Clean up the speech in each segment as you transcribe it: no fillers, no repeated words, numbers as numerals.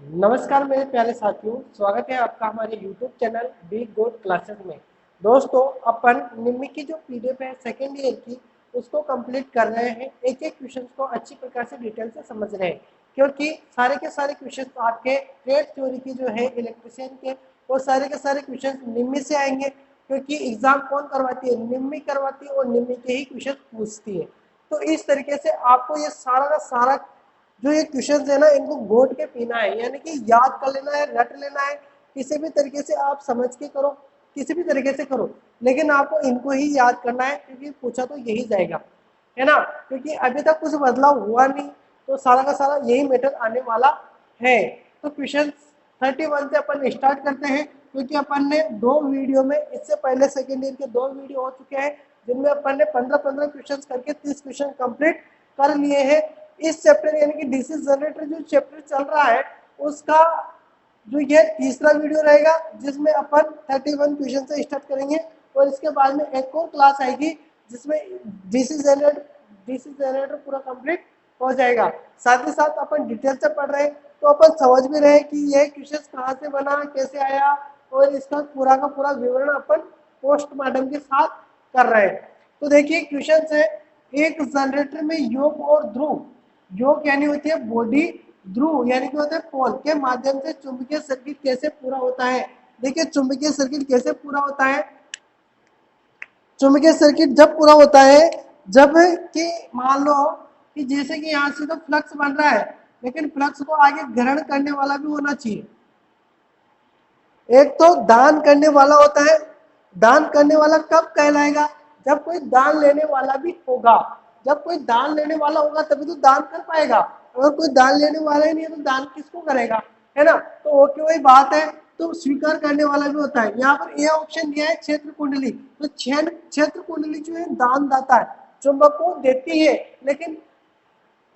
नमस्कार मेरे प्यारे साथियों, स्वागत है आपका हमारे YouTube channel be good classes में। दोस्तों, अपन निम्न की जो पीडीएफ है सेकेंड ईयर की, उसको कंप्लीट कर रहे हैं। एक एक क्वेश्चन को अच्छी प्रकार से डिटेल से समझ रहे हैं, क्योंकि सारे के सारे क्वेश्चन आपके ट्रेड थ्योरी की जो है इलेक्ट्रिशियन के, वो सारे के सारे क्वेश्चन निम्न से आएंगे। क्योंकि एग्जाम कौन करवाती है? निम्न करवाती है, और निम्न के ही क्वेश्चन पूछती है। तो इस तरीके से आपको ये सारा का सारा जो ये क्वेश्चन है ना, इनको घोट के पीना है, यानी कि याद कर लेना है, रट लेना है। किसी भी तरीके से आप समझ के करो, किसी भी तरीके से करो, लेकिन आपको इनको ही याद करना है, क्योंकि पूछा तो यही जाएगा, है ना। क्योंकि अभी तक कुछ बदलाव हुआ नहीं, तो सारा का सारा यही मैटर आने वाला है। तो क्वेश्चन 31 से अपन स्टार्ट करते हैं, क्योंकि अपन ने दो वीडियो में, इससे पहले सेकेंड ईयर के दो वीडियो हो चुके हैं, जिनमें अपन ने 15-15 क्वेश्चन करके 30 क्वेश्चन कंप्लीट कर लिए हैं। इस चैप्टर यानी कि डीसी जनरेटर जो चैप्टर चल रहा है, उसका जो ये तीसरा वीडियो रहेगा, जिसमें अपन 31 क्वेश्चन से स्टार्ट करेंगे, और इसके बाद में एक और क्लास आएगी जिसमें डीसी जनरेटर पूरा कंप्लीट हो जाएगा। साथ ही साथ अपन डिटेल से पढ़ रहे हैं, तो अपन समझ भी रहे हैं कि यह क्वेश्चन कहाँ से बना, कैसे आया, और इसका पूरा का पूरा विवरण अपन पोस्टमार्टम के साथ कर रहे हैं। तो देखिए क्वेश्चन है, एक जनरेटर में योग और ध्रुव, योग यानी होती है बॉडी, ध्रुव यानी कि होता है पोल के माध्यम से चुंबकीय सर्किट कैसे पूरा होता है। देखिए चुंबकीय सर्किट कैसे पूरा होता है। चुंबकीय सर्किट जब पूरा होता है, जब कि मान लो कि जैसे कि यहाँ से तो फ्लक्स बन रहा है, लेकिन फ्लक्स को आगे ग्रहण करने वाला भी होना चाहिए। एक तो दान करने वाला होता है। दान करने वाला कब कहलाएगा? जब कोई दान लेने वाला भी होगा। जब कोई दान लेने वाला होगा तभी तो दान कर पाएगा। अगर कोई दान लेने वाला ही नहीं है तो दान किसको करेगा, है ना। तो ओके, वही बात है। तो स्वीकार करने वाला भी होता है। यहाँ पर ये ऑप्शन दिया है क्षेत्र कुंडली। तो क्षेत्र कुंडली जो है दान दाता है, चुंबक को देती है, लेकिन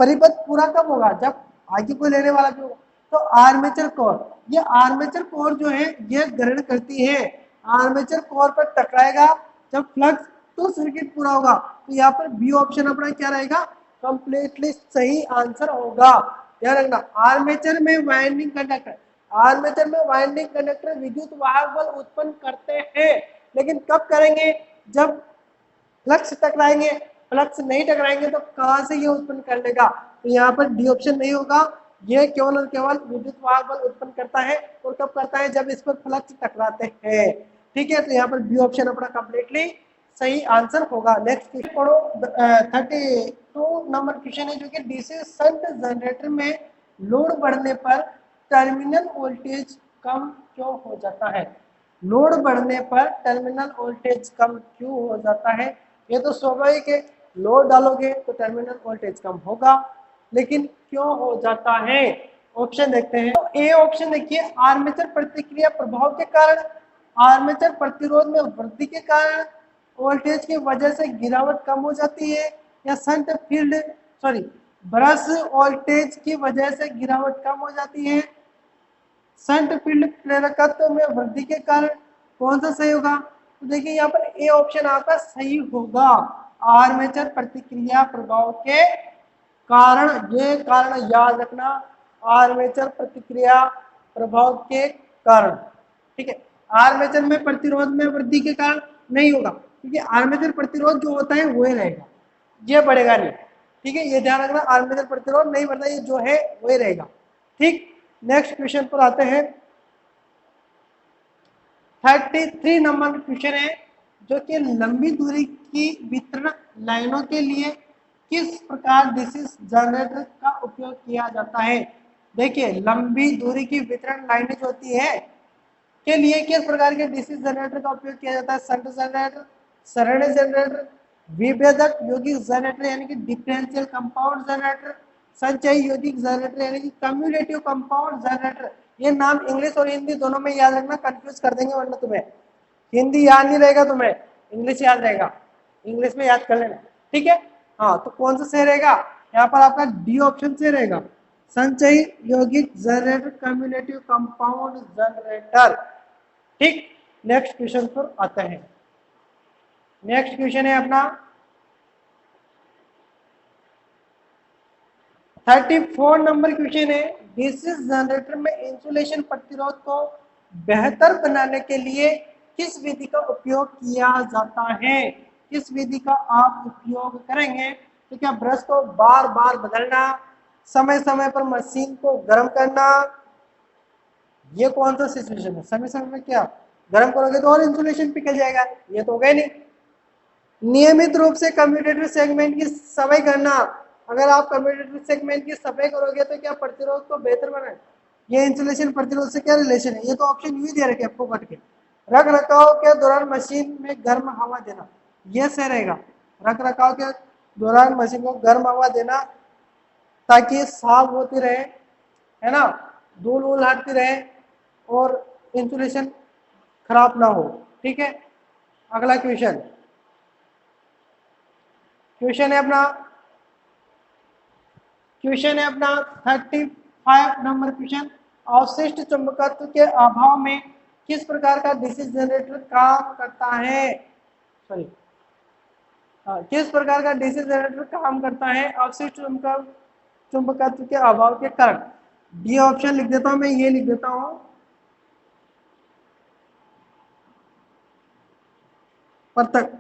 परिपथ पूरा कब होगा? जब आगे कोई लेने वाला भी होगा। तो आर्मेचर कोर, ये आर्मेचर कोर जो है ये ग्रहण करती है। आर्मेचर कोर पर टकराएगा जब फ्लक्स, तो सर्किट पूरा होगा। तो यहाँ पर बी ऑप्शन अपना क्या रहेगा? कंप्लीटली सही आंसर होगा। ध्यान रखना, आर्मेचर में वाइंडिंग कंडक्टर, आर्मेचर में वाइंडिंग कंडक्टर विद्युत वाहक बल उत्पन्न करते हैं, लेकिन कब करेंगे? जब फ्लक्स टकराएंगे। फ्लक्स नहीं टकराएंगे तो कहां से ये उत्पन्न कर लेगा? तो यहाँ पर डी ऑप्शन नहीं होगा। ये केवल और केवल विद्युत वाहक बल उत्पन्न करता है, और कब करता है? जब इस पर फ्लक्स टकराते हैं। ठीक है, तो यहाँ पर बी ऑप्शन अपना कंप्लीटली सही आंसर होगा। नेक्स्ट क्वेश्चन पढ़ो। 32 नंबर क्वेश्चन है, जो कि डीसी शंट जनरेटर में लोड बढ़ने पर टर्मिनल वोल्टेज कम क्यों हो जाता है? लोड बढ़ने पर टर्मिनल वोल्टेज कम क्यों हो जाता है? ये तो स्वाभाविक है, लोड डालोगे तो टर्मिनल वोल्टेज कम होगा, लेकिन क्यों हो जाता है? ऑप्शन देखते हैं। तो ए ऑप्शन देखिए, आर्मेचर प्रतिक्रिया प्रभाव के कारण, आर्मेचर प्रतिरोध में वृद्धि के कारण, वोल्टेज की वजह से गिरावट कम हो जाती है, या shunt field sorry brush voltage की वजह से गिरावट कम हो जाती है, शंट फील्ड प्रेरकत्व में वृद्धि के कारण। कौन सा सही होगा? तो देखिए यहाँ पर ए ऑप्शन आपका सही होगा, आर्मेचर प्रतिक्रिया प्रभाव के कारण। ये कारण याद रखना, आर्मेचर प्रतिक्रिया प्रभाव के कारण। ठीक है, आर्मेचर में प्रतिरोध में वृद्धि के कारण नहीं होगा, क्योंकि आर्मेचर प्रतिरोध जो होता है वो ही रहेगा, ये बढ़ेगा नहीं। ठीक है, ये ध्यान रखना, आर्मेचर प्रतिरोध नहीं बढ़ता, ये जो है वही रहेगा। ठीक, नेक्स्ट क्वेश्चन पर आते हैं। 33 नंबर क्वेश्चन है, जो कि लंबी दूरी की वितरण लाइनों के लिए किस प्रकार डीसी जनरेटर का उपयोग किया जाता है? देखिए, लंबी दूरी की वितरण लाइनें जो होती है के लिए किस प्रकार के डीसी जनरेटर का उपयोग किया जाता है? शंट जनरेटर, सरणि जनरेटर, विभेदक यौगिक जनरेटर यानी कि डिफरेंशियल कंपाउंड जनरेटर, संचयी यौगिक जनरेटर यानी कि कम्युलेटिव कंपाउंड जनरेटर। ये नाम इंग्लिश और हिंदी दोनों में याद रखना, कंफ्यूज कर देंगे वरना तुम्हें। हिंदी याद नहीं रहेगा तुम्हें, इंग्लिश याद रहेगा, इंग्लिश में याद कर लेना। ठीक है, हाँ, तो कौन सा सही रहेगा? यहाँ पर आपका डी ऑप्शन से रहेगा, संचयी यौगिक जनरेटर, कम्युलेटिव कंपाउंड जनरेटर। ठीक, नेक्स्ट क्वेश्चन पर आते हैं। नेक्स्ट क्वेश्चन है अपना 34 नंबर क्वेश्चन है, डीसी जनरेटर में इंसुलेशन प्रतिरोध को बेहतर बनाने के लिए किस विधि का उपयोग किया जाता है? किस विधि का आप उपयोग करेंगे? तो क्या ब्रश को बार बार बदलना, समय समय पर मशीन को गर्म करना, ये कौन सा सिचुएशन है? समय समय में क्या गर्म करोगे तो और इंसुलेशन पिघल जाएगा, ये तो हो गया नहीं। नियमित रूप से कम्यूटेटर सेगमेंट की सफाई करना, अगर आप कम्यूटेटर सेगमेंट की सफाई करोगे तो क्या प्रतिरोध को बेहतर बनाए? ये इंसुलेशन प्रतिरोध से क्या रिलेशन है? ये तो ऑप्शन यू दे रखे आपको कट के। रख रखाव के दौरान मशीन में गर्म हवा देना, ये सही रहेगा। रख रखाव के दौरान मशीन को गर्म हवा देना ताकि साफ होती रहे, है ना, धूल वूल हटती रहे और इंसुलेशन खराब ना हो। ठीक है, अगला क्वेश्चन है अपना 35 नंबर क्वेश्चन, अवशिष्ट चुंबकत्व के अभाव में किस प्रकार का डीसी जनरेटर काम करता है? सॉरी, किस प्रकार का डीसी जनरेटर काम करता है अवशिष्ट चुंबकत्व के अभाव के कारण? डी ऑप्शन लिख देता हूं मैं, ये लिख देता हूं, पृथक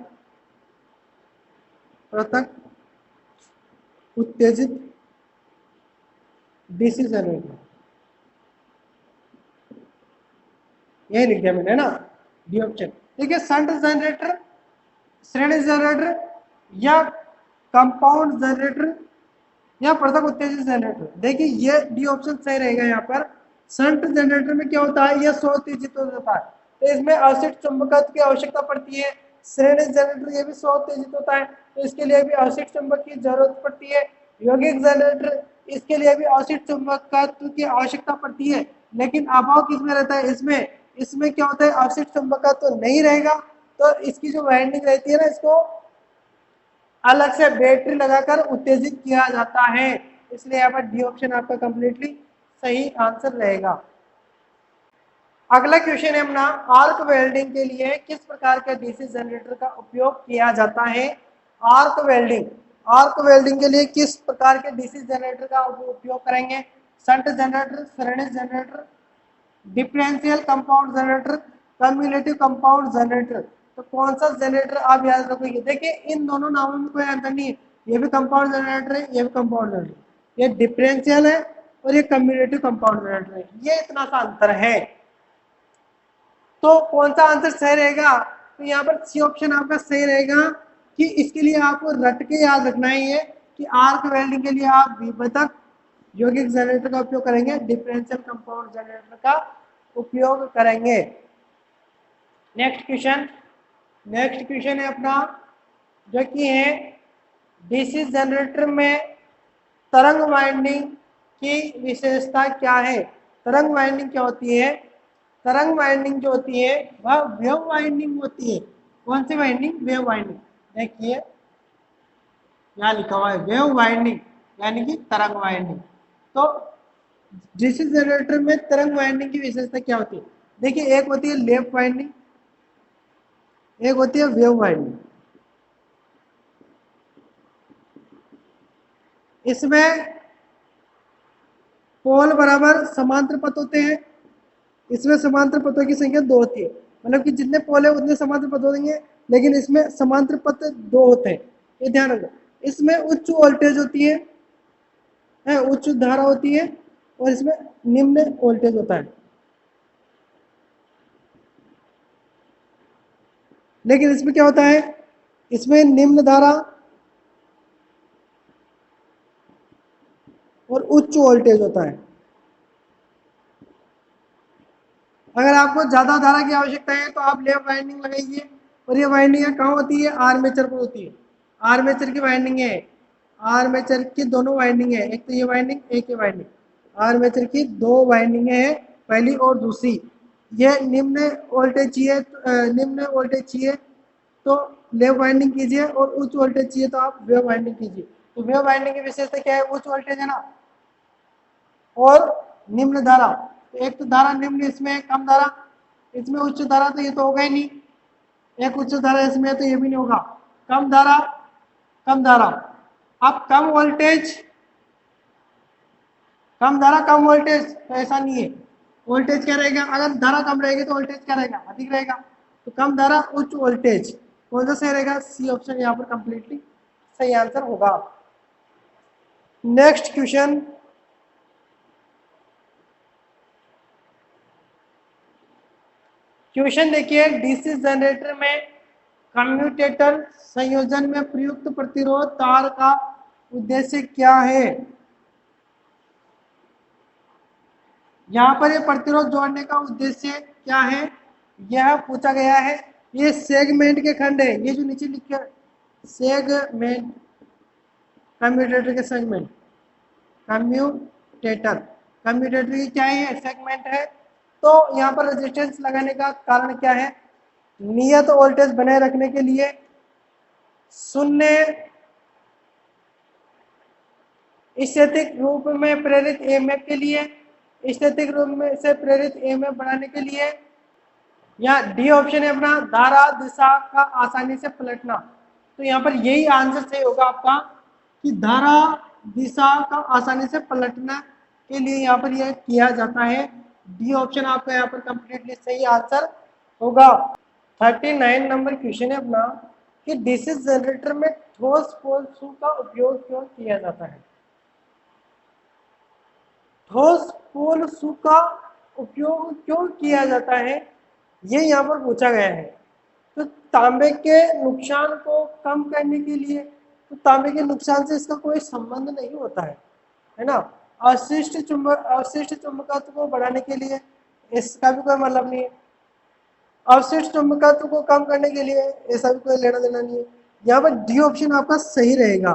उत्तेजित डीसी जनरेटर, यही लिख दिया मैंने, है ना, डी ऑप्शन। देखिए, शंट जनरेटर, श्रेणी जनरेटर या कंपाउंड जनरेटर या पृथक उत्तेजित जनरेटर, देखिए ये डी ऑप्शन सही रहेगा। यहाँ पर शंट जनरेटर में क्या होता है, यह स्व उत्तेजित हो जाता है, तो इसमें अवशिष्ट चुंबकत्व की आवश्यकता पड़ती है। श्रेणी जनरेटर ये भी स्व उत्तेजित होता है, तो इसके लिए भी अवशिष्ट चुंबक की जरूरत पड़ती है। यौगिक जनरेटर, इसके लिए भी अवशिष्ट चुंबकत्व की आवश्यकता पड़ती है, लेकिन अभाव किसमें रहता है? इसमें क्या होता है, अवशिष्ट चुंबकत्व नहीं रहेगा, तो इसकी जो वाइंडिंग रहती है ना, इसको अलग से बैटरी लगाकर उत्तेजित किया जाता है। इसलिए यहाँ पर डी ऑप्शन आपका कंप्लीटली सही आंसर रहेगा। अगला क्वेश्चन है अपना, आर्क वेल्डिंग के लिए किस प्रकार के डीसी जनरेटर का उपयोग किया जाता है? आर्क वेल्डिंग के लिए किस प्रकार के डीसी जनरेटर का उपयोग करेंगे? शंट जनरेटर, श्रेणी generator, differential compound generator, cumulative compound generator. तो कौन सा जनरेटर आप याद रखोगे? देखिए, इन दोनों नामों में कोई अंतर नहीं है, ये भी कंपाउंड जनरेटर है, ये भी कंपाउंड जनरेटर, ये डिफरेंशियल है और ये कम्युलेटिव कंपाउंड जनरेटर है, ये इतना सा अंतर है। तो कौन सा आंसर सही रहेगा? तो यहाँ पर सी ऑप्शन आपका सही रहेगा, कि इसके लिए आपको रट के याद रखना ही है कि आर्क वेल्डिंग के लिए आप विभेदक यौगिक जनरेटर का उपयोग करेंगे, डिफरेंशियल कंपाउंड जनरेटर का उपयोग करेंगे। नेक्स्ट क्वेश्चन है अपना, जो कि है डीसी जनरेटर में तरंग वाइंडिंग की विशेषता क्या है? तरंग वाइंडिंग क्या होती है? तरंग वाइंडिंग जो होती है वह वेव वाइंडिंग होती है। कौन सी वाइंडिंग? Wave winding. देखिए यहाँ लिखा हुआ है वेव वाइंडिंग, यानी कि तरंग वाइंडिंग। तो डीसी जनरेटर में तरंग वाइंडिंग की विशेषता क्या होती है? देखिए, एक होती है लेफ्ट वाइंडिंग, एक होती है वेव वाइंडिंग। इसमें पोल बराबर समांतर पथ होते हैं, इसमें समांतर पथों की संख्या 2 होती है, मतलब कि जितने पोल है उतने समांतर पथ होंगे, लेकिन इसमें समांतर पथ 2 होते हैं, ये ध्यान रखो। इसमें उच्च वोल्टेज होती है, उच्च धारा होती है, और इसमें निम्न वोल्टेज होता है। लेकिन इसमें क्या होता है, इसमें निम्न धारा और उच्च वोल्टेज होता है। अगर आपको ज्यादा धारा की आवश्यकता है तो आप लेफ्ट वाइंडिंग लगाइए, और ये वाइंडिंग कहाँ होती है? आर्मेचर पर होती है। आर्मेचर की वाइंडिंग है, आर्मेचर की दोनों वाइंडिंग है, एक तो ये वाइंडिंग, एक ये वाइंडिंग, आर्मेचर की 2 वाइंडिंग है, पहली और दूसरी। ये निम्न वोल्टेज चाहिए तो लेफ्ट वाइंडिंग कीजिए, और उच्च वोल्टेज चाहिए तो आप वेव वाइंडिंग कीजिए। तो वेव वाइंडिंग की विशेषता क्या है? उच्च वोल्टेज है ना, और निम्न धारा। तो एक तो धारा निम्न, इसमें कम धारा, इसमें उच्च धारा, तो ये तो होगा ही नहीं। एक उच्च धारा इसमें तो ये भी नहीं होगा। कम धारा, अब कम वोल्टेज कम धारा कम वोल्टेज, तो ऐसा नहीं है। वोल्टेज क्या रहेगा, अगर धारा कम रहेगी तो वोल्टेज क्या रहेगा, अधिक रहेगा। तो कम धारा उच्च वोल्टेज, कौन सा सही रहेगा, सी ऑप्शन यहाँ पर कंप्लीटली सही आंसर होगा। नेक्स्ट क्वेश्चन, क्वेश्चन देखिए, डीसी जनरेटर में कम्यूटेटर संयोजन में प्रयुक्त प्रतिरोध तार का उद्देश्य क्या है। यहाँ पर ये प्रतिरोध जोड़ने का उद्देश्य क्या है, यह पूछा गया है। ये सेगमेंट के खंड है, ये जो नीचे लिखे सेगमेंट, कम्यूटेटर के सेगमेंट, कम्यूटेटर, कम्यूटेटर की क्या है, सेगमेंट है। तो यहाँ पर रेजिस्टेंस लगाने का कारण क्या है, नियत वोल्टेज बनाए रखने के लिए, शून्य स्थैतिक रूप में प्रेरित ईएमएफ के लिए, स्थैतिक रूप में से प्रेरित ईएमएफ बढ़ाने के लिए, या डी ऑप्शन है अपना धारा दिशा का आसानी से पलटना। तो यहाँ पर यही आंसर सही होगा आपका कि धारा दिशा का आसानी से पलटना के लिए यहाँ पर यह किया जाता है। डी ऑप्शन आपका यहाँ पर कंप्लीटली सही आंसर होगा। 39 नंबर क्वेश्चन है अपना कि डीसी जनरेटर में ठोस पोल शू का उपयोग क्यों किया जाता है। ठोस पोल शू का उपयोग क्यों किया जाता है, ये यहाँ पर पूछा गया है। तो तांबे के नुकसान को कम करने के लिए, तो तांबे के नुकसान से इसका कोई संबंध नहीं होता है ना। अवशिष्ट चुंबकत्व को बढ़ाने के लिए इसका भी कोई मतलब नहीं है। अवशिष्ट चुंबकत्व को कम करने के लिए ऐसा भी कोई लेना देना नहीं है। यहाँ पर डी ऑप्शन आपका सही रहेगा,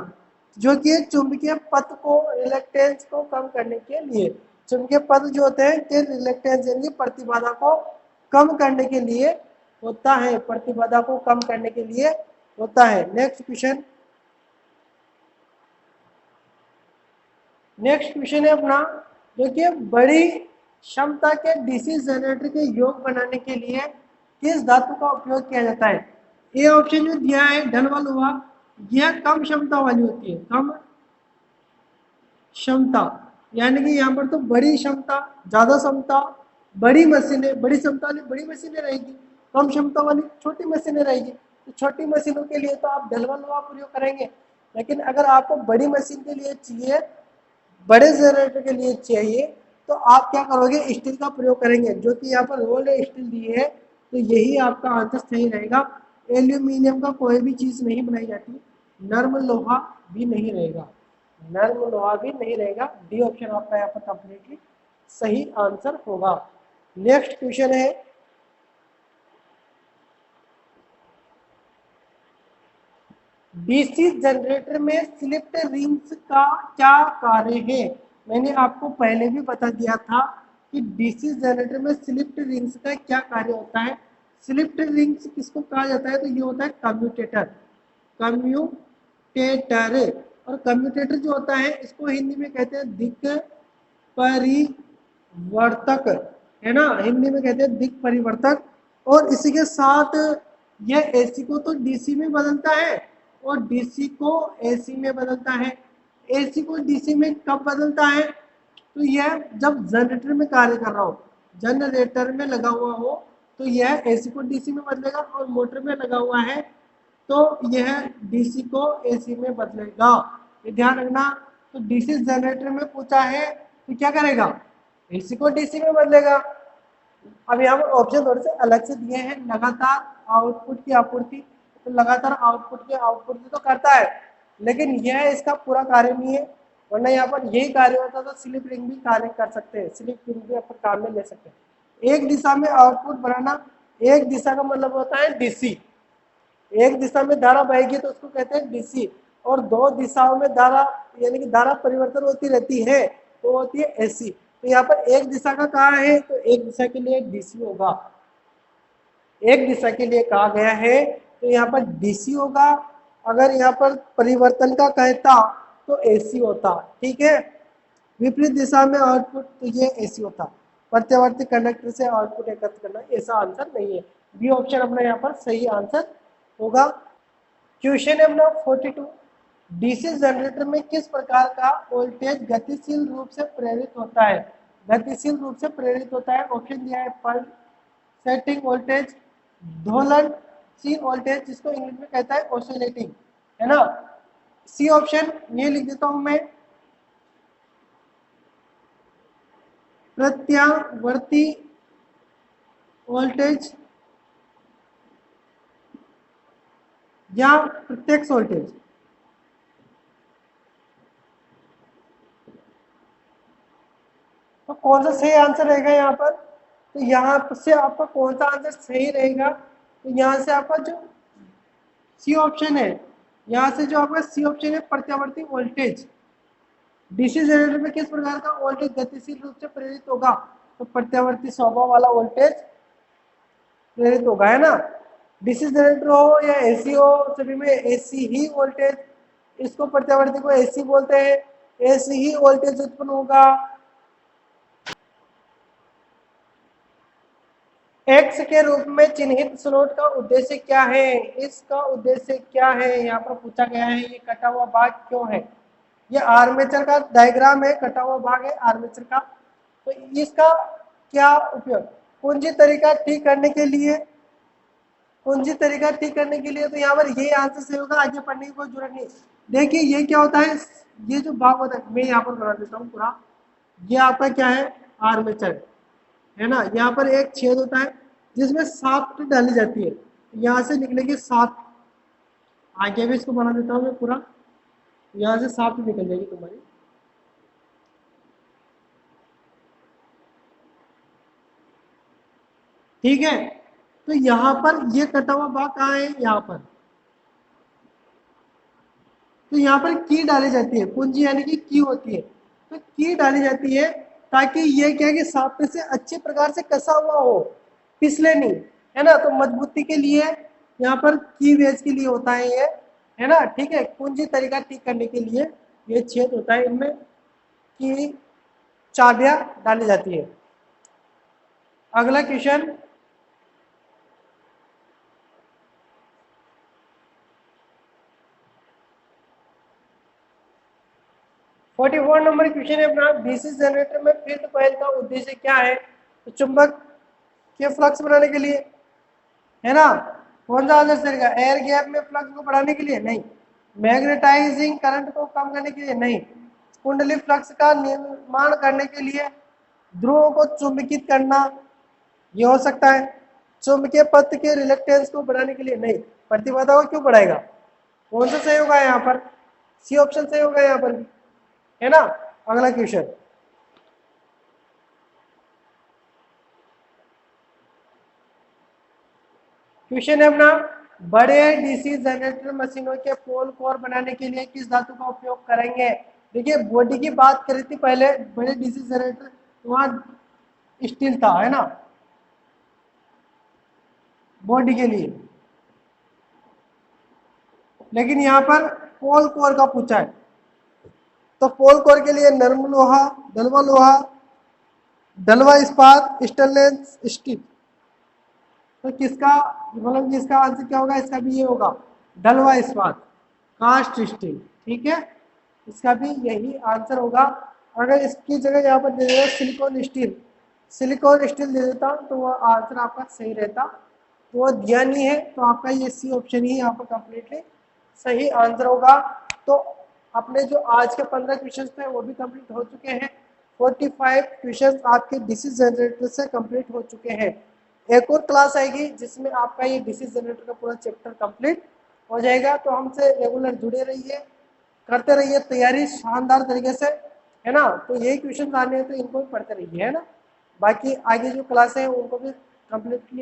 जो कि चुंबकीय पथ को, रिलेक्टेंस को कम करने के लिए, चुंबकीय पथ जो होते हैं कि रिलेक्टेंस यानी प्रतिबाधा को कम करने के लिए होता है, प्रतिबाधा को कम करने के लिए होता है। नेक्स्ट क्वेश्चन, नेक्स्ट क्वेश्चन है अपना, जो कि बड़ी क्षमता के डीसी जनरेटर के योग बनाने के लिए किस धातु का उपयोग किया जाता है। ए ऑप्शन जो दिया है ढलवा लोहा, यह कम क्षमता वाली होती है, कम क्षमता, यानी कि यहाँ पर तो बड़ी क्षमता, ज्यादा क्षमता, बड़ी मशीनें, बड़ी क्षमता वाली बड़ी मशीनें रहेगी, कम क्षमता वाली छोटी मशीनें रहेगी। तो छोटी मशीनों के लिए तो आप ढलवा लोहा प्रयोग करेंगे, लेकिन अगर आपको बड़ी मशीन के लिए चाहिए, बड़े जनरेटर के लिए चाहिए, तो आप क्या करोगे, स्टील का प्रयोग करेंगे, जो कि यहाँ पर रोल्ड स्टील दी है। तो यही आपका आंसर सही रहेगा। एल्यूमिनियम का कोई भी चीज नहीं बनाई जाती, नर्म लोहा भी नहीं रहेगा, नर्म लोहा भी नहीं रहेगा। डी ऑप्शन आपका यहाँ पर कंप्लीटली सही आंसर होगा। नेक्स्ट क्वेश्चन है, डीसी जनरेटर में स्लिप्ड रिंग्स का क्या कार्य है। मैंने आपको पहले भी बता दिया था कि डीसी जनरेटर में स्लिप्ड रिंग्स का क्या कार्य होता है। स्लिप्ड रिंग्स किसको कहा जाता है, तो ये होता है कम्यूटेटर, कम्यूटेटर। और कम्यूटेटर जो होता है इसको हिंदी में कहते हैं दिक् परिवर्तक, है ना, हिंदी में कहते हैं दिक् परिवर्तक। और इसी के साथ यह एसी को तो डीसी में बदलता है और डीसी को एसी में बदलता है। एसी को डीसी में कब बदलता है, तो यह जब जनरेटर में कार्य कर रहा हो, जनरेटर में लगा हुआ हो, तो यह एसी को डीसी में बदलेगा, और मोटर में लगा हुआ है तो यह डीसी को एसी में बदलेगा। ये ध्यान रखना। तो डीसी जनरेटर में पूछा है तो क्या करेगा, एसी को डीसी में बदलेगा। अब यहाँ पर ऑप्शन थोड़े से अलग से दिए हैं, लगातार आउटपुट की आपूर्ति, तो लगातार आउटपुट की आपूर्ति तो करता है, लेकिन यह इसका पूरा कार्य नहीं है, वरना यहाँ पर यही कार्य होता तो स्लिप रिंग भी कार्य कर सकते हैं, स्लिप रिंग भी अपन काम में ले सकते हैं। एक दिशा में आउटपुट बनाना, एक दिशा का मतलब होता है डीसी, एक दिशा में धारा बहेगी तो उसको कहते हैं डीसी, और दो दिशाओं में धारा यानी कि धारा परिवर्तन होती रहती है तो होती है एसी। तो यहाँ पर एक दिशा का कहा है तो एक दिशा के लिए डीसी होगा, एक दिशा के लिए कहा गया है तो यहाँ पर डीसी होगा। अगर यहाँ पर परिवर्तन का कहता तो एसी होता, ठीक है। विपरीत दिशा में आउटपुट तो ये एसी होता, प्रत्यावर्ती कंडक्टर से आउटपुट एकत्र करना, ऐसा आंसर नहीं है। बी ऑप्शन अपना यहाँ पर सही आंसर होगा। क्वेश्चन है अपना 42, डीसी जनरेटर में किस प्रकार का वोल्टेज गतिशील रूप से प्रेरित होता है? गतिशील रूप से प्रेरित होता है, ऑप्शन दिया है पल्सेटिंग वोल्टेज, दोलनशील वोल्टेज जिसको इंग्लिश में कहता है ऑसिलेटिंग, है ना। सी ऑप्शन ये लिख देता हूं मैं, प्रत्यावर्ती वोल्टेज या प्रत्यक्ष वोल्टेज। तो कौन सा सही आंसर रहेगा यहाँ पर? तो यहाँ से आपका कौन सा आंसर सही रहेगा? तो यहाँ से आपका जो सी ऑप्शन है, यहाँ से जो आपका सी ऑप्शन है प्रत्यावर्ती वोल्टेज। डीसी जनरेटर में किस प्रकार का वोल्टेज गतिशील रूप से प्रेरित होगा? तो प्रत्यावर्ती स्वभाव वाला वोल्टेज प्रेरित होगा, है ना। डीसी जनरेटर हो या एसी हो, सभी में एसी ही वोल्टेज, इसको प्रत्यावर्ती को एसी बोलते हैं, एसी ही वोल्टेज उत्पन्न होगा। एक्स के रूप में चिन्हित स्लॉट का उद्देश्य क्या है? इसका उद्देश्य क्या है यहाँ पर पूछा गया है। ये कटा हुआ भाग क्यों है? ये आर्मेचर का डायग्राम है, कटा हुआ भाग है आर्मेचर का। तो इसका क्या उपयोग? कुंजी तरीका ठीक करने के लिए, कुंजी तरीका ठीक करने के लिए। तो यहाँ पर ये आंसर सही होगा, आगे पढ़ने की कोई जरूरत नहीं। देखिए ये क्या होता है, ये जो भाग होता है, मैं यहाँ पर बना देता हूँ पूरा। ये आपका क्या है? आर्मेचर, है ना। यहाँ पर एक छेद होता है जिसमें शाफ्ट डाली जाती है, यहाँ से निकलेगी शाफ्ट। आगे भी इसको बना देता हूँ मैं पूरा, यहाँ से शाफ्ट निकल जाएगी तुम्हारी। ठीक है, तो यहाँ पर ये कटा हुआ भाग कहाँ है? यहाँ पर। तो यहाँ पर की डाली जाती है, पूंजी यानी कि की होती है, तो की डाली जाती है ताकि ये क्या है कि शाफ्ट से अच्छे प्रकार से कसा हुआ हो, फिसले नहीं, है ना। तो मजबूती के लिए यहाँ पर की वेज के लिए होता है ये, है ना। ठीक है, कुंजी तरीका ठीक करने के लिए ये छेद होता है, इनमें की चाबियां डाली जाती है। अगला क्वेश्चन, 44 नंबर क्वेश्चन है अपना, डीसी जनरेटर में फील्ड कॉइल का उद्देश्य क्या है? तो चुंबक के फ्लक्स बनाने के लिए, है ना। कौन सा आंसर रहेगा? एयर गैप में फ्लक्स को बढ़ाने के लिए? नहीं। मैग्नेटाइजिंग करंट को कम करने के लिए? नहीं। कुंडली फ्लक्स का निर्माण करने के लिए? ध्रुवों को चुंबकित करना, ये हो सकता है। चुंबकीय पथ के रिलेक्टेंस को बढ़ाने के लिए? नहीं। प्रतिबाधा को क्यों बढ़ाएगा? कौन सा सही होगा यहाँ पर? सी ऑप्शन सही होगा यहाँ पर, है ना। अगला क्वेश्चन, क्वेश्चन है अपना, बड़े डीसी जनरेटर मशीनों के पोल कोर बनाने के लिए किस धातु का उपयोग करेंगे? देखिए बॉडी की बात करी थी पहले, बड़े डीसी जनरेटर तो वहां स्टील था, है ना, बॉडी के लिए। लेकिन यहाँ पर पोल कोर का पूछा है, तो पोल कोर के लिए नरम लोहा, डलवा लोहा, डलवा इस्पात, स्टेनलेस स्टील। तो किसका मतलब इसका आंसर क्या होगा? इसका भी ये होगा, डलवा इस्पात, कास्ट स्टील। ठीक है, इसका भी यही आंसर होगा। अगर इसकी जगह यहाँ पर दे देता सिलिकॉन स्टील, सिलिकॉन स्टील दे देता तो वह आंसर आपका सही रहता, तो वो दिया नहीं है, तो आपका ये सी ऑप्शन ही यहाँ पर कंप्लीटली सही आंसर होगा। तो अपने जो आज के 15 क्वेश्चन थे वो भी कंप्लीट हो चुके हैं। 45 क्वेश्चन आपके डीसी जनरेटर से कंप्लीट हो चुके हैं। एक और क्लास आएगी जिसमें आपका ये डीसी जनरेटर का पूरा चैप्टर कंप्लीट हो जाएगा। तो हमसे रेगुलर जुड़े रहिए, करते रहिए तैयारी शानदार तरीके से, है ना। तो यही क्वेश्चन आने हैं तो इनको भी पढ़ते रहिए, है ना। बाकी आगे जो क्लास है उनको भी कंप्लीटली